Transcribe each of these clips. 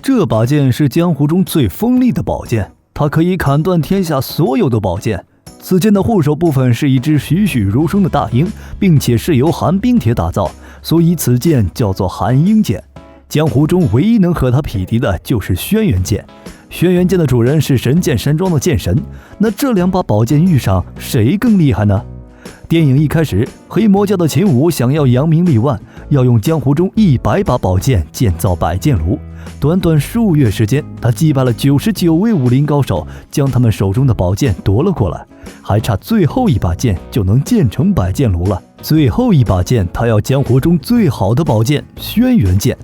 这把剑是江湖中最锋利的宝剑，它可以砍断天下所有的宝剑。此剑的护手部分是一只栩栩如生的大鹰，并且是由寒冰铁打造，所以此剑叫做寒鹰剑。江湖中唯一能和它匹敌的就是轩辕剑。轩辕剑的主人是神剑山庄的剑神，那这两把宝剑遇上，谁更厉害呢？电影一开始，黑魔教的秦武想要扬名立万，要用江湖中100把宝剑建造百剑炉。短短数月时间，他击败了99位武林高手，将他们手中的宝剑夺了过来，还差最后一把剑就能建成百剑炉了。最后一把剑，他要江湖中最好的宝剑轩辕剑。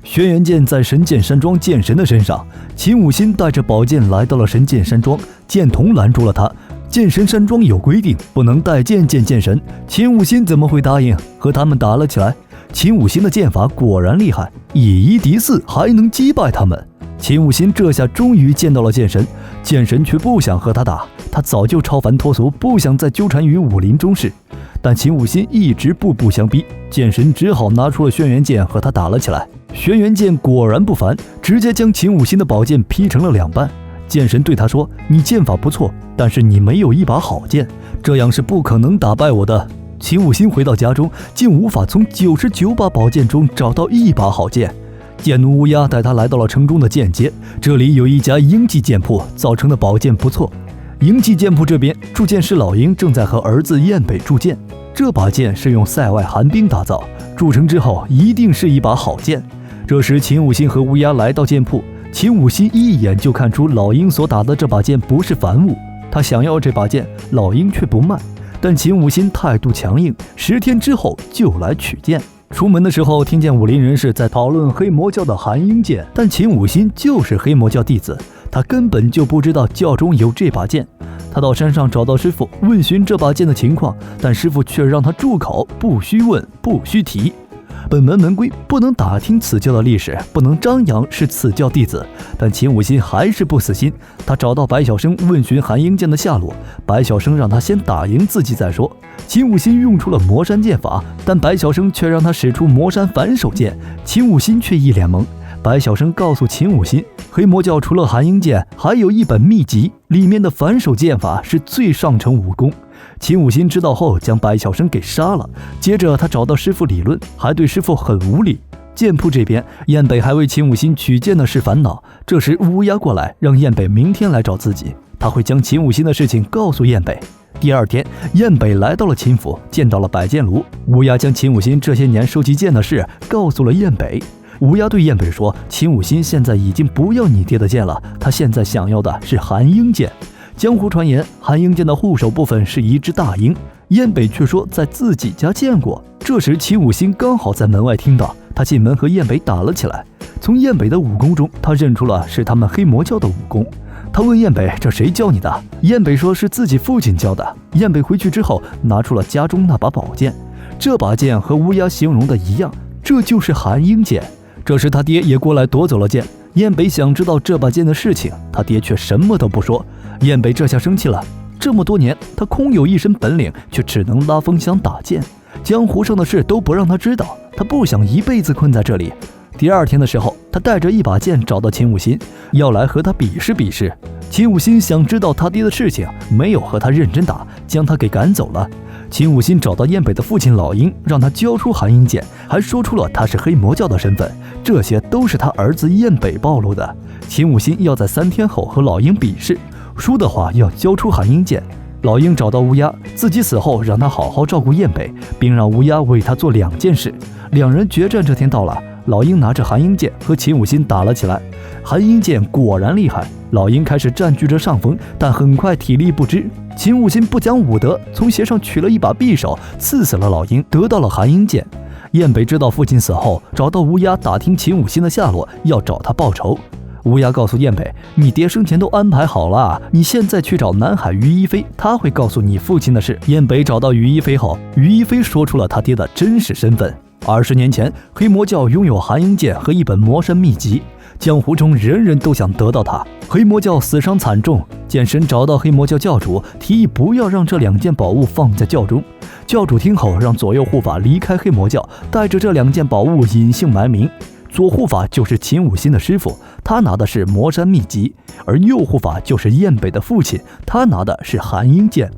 轩辕剑在神剑山庄剑神的身上，秦武新带着宝剑来到了神剑山庄，剑童拦住了他。剑神山庄有规定，不能带剑见剑神，秦武新怎么会答应？和他们打了起来。秦武新的剑法果然厉害，以1敌4，还能击败他们。秦武新这下终于见到了剑神，剑神却不想和他打，他早就超凡脱俗，不想再纠缠于武林中事。但秦武新一直步步相逼，剑神只好拿出了轩辕剑和他打了起来。轩辕剑果然不凡，直接将秦武新的宝剑劈成了2半。剑神对他说：“你剑法不错，但是你没有一把好剑，这样是不可能打败我的。”秦武新回到家中，竟无法从99把宝剑中找到一把好剑。剑奴乌鸦带他来到了城中的剑街，这里有一家鹰记剑铺，造成的宝剑不错。鹰记剑铺这边，铸剑师老鹰正在和儿子燕北铸剑。这把剑是用塞外寒冰打造，铸成之后一定是一把好剑。这时秦武新和乌鸦来到剑铺，秦武新一眼就看出老鹰所打的这把剑不是凡物，他想要这把剑，老鹰却不卖。但秦武新态度强硬，10天之后就来取剑。出门的时候，听见武林人士在讨论黑魔教的寒鹰剑，但秦武新就是黑魔教弟子，他根本就不知道教中有这把剑。他到山上找到师傅，问询这把剑的情况，但师傅却让他住口，不须问，不须提。本门门规不能打听此教的历史，不能张扬是此教弟子。但秦武新还是不死心，他找到白晓生问询寒鹰剑的下落，白晓生让他先打赢自己再说。秦武新用出了魔山剑法，但白晓生却让他使出魔山反手剑，秦武新却一脸懵。白晓生告诉秦武新，黑魔教除了寒鹰剑，还有一本秘籍，里面的反手剑法是最上乘武功。秦武新知道后，将白晓生给杀了。接着他找到师傅理论，还对师傅很无礼。剑铺这边，燕北还为秦武新取剑的事烦恼。这时乌鸦过来，让燕北明天来找自己，他会将秦武新的事情告诉燕北。第2天，燕北来到了秦府，见到了百剑炉。乌鸦将秦武新这些年收集剑的事告诉了燕北。乌鸦对燕北说：“秦武新现在已经不要你爹的剑了，他现在想要的是寒鹰剑。”江湖传言，寒鹰剑的护手部分是一只大鹰，燕北却说在自己家见过。这时秦武新刚好在门外听到，他进门和燕北打了起来。从燕北的武功中，他认出了是他们黑魔教的武功。他问燕北：“这谁教你的？”燕北说是自己父亲教的。燕北回去之后，拿出了家中那把宝剑，这把剑和乌鸦形容的一样，这就是寒鹰剑。这时他爹也过来夺走了剑。燕北想知道这把剑的事情，他爹却什么都不说。燕北这下生气了，这么多年他空有一身本领，却只能拉风箱打剑，江湖上的事都不让他知道，他不想一辈子困在这里。第2天的时候，他带着一把剑找到秦武新，要来和他比试比试。秦武新想知道他爹的事情，没有和他认真打，将他给赶走了。秦武新找到燕北的父亲老鹰，让他交出寒鹰剑，还说出了他是黑魔教的身份，这些都是他儿子燕北暴露的。秦武新要在3天后和老鹰比试，输的话要交出寒鹰剑。老鹰找到乌鸦，自己死后让他好好照顾燕北，并让乌鸦为他做2件事。2人决战这天到了，老鹰拿着寒鹰剑和秦武新打了起来。寒鹰剑果然厉害，老鹰开始占据着上风，但很快体力不支。秦武新不讲武德，从鞋上取了一把匕首，刺死了老鹰，得到了寒鹰剑。燕北知道父亲死后，找到乌鸦打听秦武新的下落，要找他报仇。乌鸦告诉燕北：“你爹生前都安排好了，你现在去找南海于一飞，他会告诉你父亲的事。”燕北找到于一飞后，于一飞说出了他爹的真实身份。20年前，黑魔教拥有寒鹰剑和一本魔山秘籍，江湖中人人都想得到它。黑魔教死伤惨重，剑神找到黑魔教教主，提议不要让这2件宝物放在教中。教主听后，让左右护法离开黑魔教，带着这2件宝物隐姓埋名。左护法就是秦武新的师傅，他拿的是魔山秘籍，而右护法就是燕北的父亲，他拿的是寒鹰剑。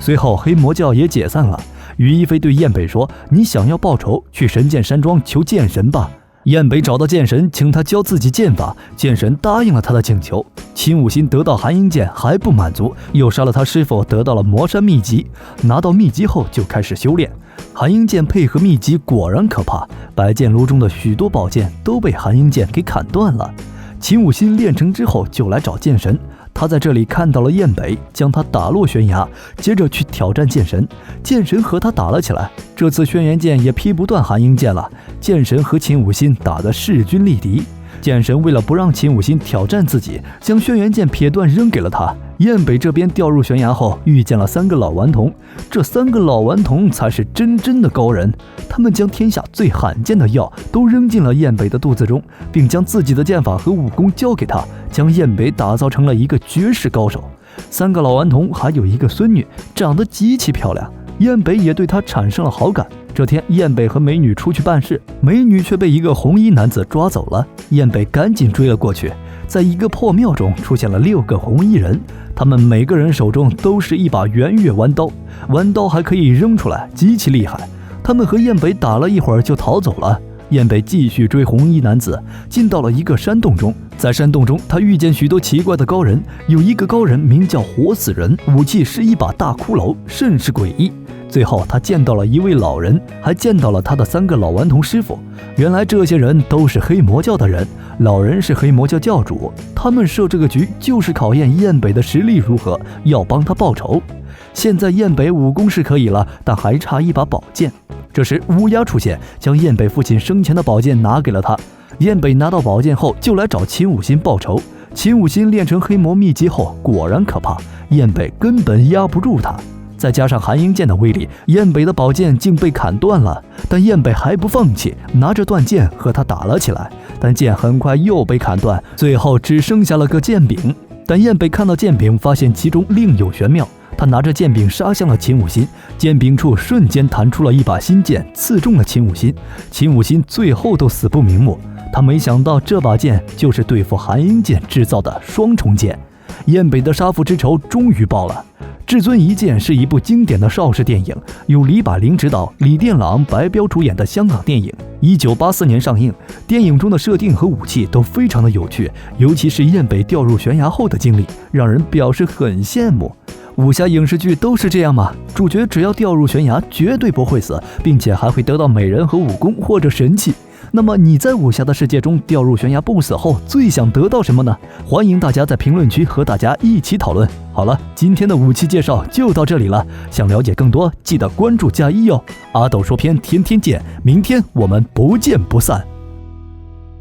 随后黑魔教也解散了。于一飞对燕北说：“你想要报仇，去神剑山庄求剑神吧。”燕北找到剑神，请他教自己剑法，剑神答应了他的请求。秦武新得到寒鹰剑还不满足，又杀了他师傅，得到了魔山秘籍。拿到秘籍后就开始修炼。寒鹰剑配合秘籍果然可怕，百剑炉中的许多宝剑都被寒鹰剑给砍断了。秦武新练成之后就来找剑神，他在这里看到了燕北，将他打落悬崖，接着去挑战剑神。剑神和他打了起来，这次轩辕剑也劈不断寒鹰剑了。剑神和秦武新打得势均力敌，剑神为了不让秦武新挑战自己，将轩辕剑撇断扔给了他。燕北这边掉入悬崖后，遇见了3个老顽童，这3个老顽童才是真正的高人，他们将天下最罕见的药都扔进了燕北的肚子中，并将自己的剑法和武功教给他，将燕北打造成了一个绝世高手。3个老顽童还有一个孙女，长得极其漂亮，燕北也对她产生了好感。这天，燕北和美女出去办事，美女却被一个红衣男子抓走了。燕北赶紧追了过去，在一个破庙中出现了6个红衣人，他们每个人手中都是一把圆月弯刀，弯刀还可以扔出来，极其厉害。他们和燕北打了一会儿就逃走了。燕北继续追红衣男子，进到了一个山洞中。在山洞中，他遇见许多奇怪的高人，有一个高人名叫活死人，武器是一把大骷髅，甚是诡异。最后他见到了一位老人，还见到了他的3个老顽童师傅。原来这些人都是黑魔教的人，老人是黑魔教教主，他们设这个局就是考验燕北的实力如何，要帮他报仇。现在燕北武功是可以了，但还差一把宝剑。这时乌鸦出现，将燕北父亲生前的宝剑拿给了他。燕北拿到宝剑后就来找秦武新报仇。秦武新练成黑魔秘籍后果然可怕，燕北根本压不住他。再加上寒鹰剑的威力，燕北的宝剑竟被砍断了，但燕北还不放弃，拿着断剑和他打了起来，但剑很快又被砍断，最后只剩下了个剑柄。但燕北看到剑柄，发现其中另有玄妙，他拿着剑柄杀向了秦武新，剑柄处瞬间弹出了一把新剑，刺中了秦武新。秦武新最后都死不瞑目，他没想到这把剑就是对付寒鹰剑制造的双重剑。燕北的杀父之仇终于报了。《至尊一剑》是一部经典的邵氏电影，由李柏林执导、李殿朗、白彪主演的香港电影，1984年上映。电影中的设定和武器都非常的有趣，尤其是燕北掉入悬崖后的经历，让人表示很羡慕。武侠影视剧都是这样吗？主角只要掉入悬崖，绝对不会死，并且还会得到美人和武功或者神器。那么你在武侠的世界中掉入悬崖不死后，最想得到什么呢？欢迎大家在评论区和大家一起讨论。好了，今天的武器介绍就到这里了，想了解更多，记得关注加1哦。阿斗说篇天天见，明天我们不见不散。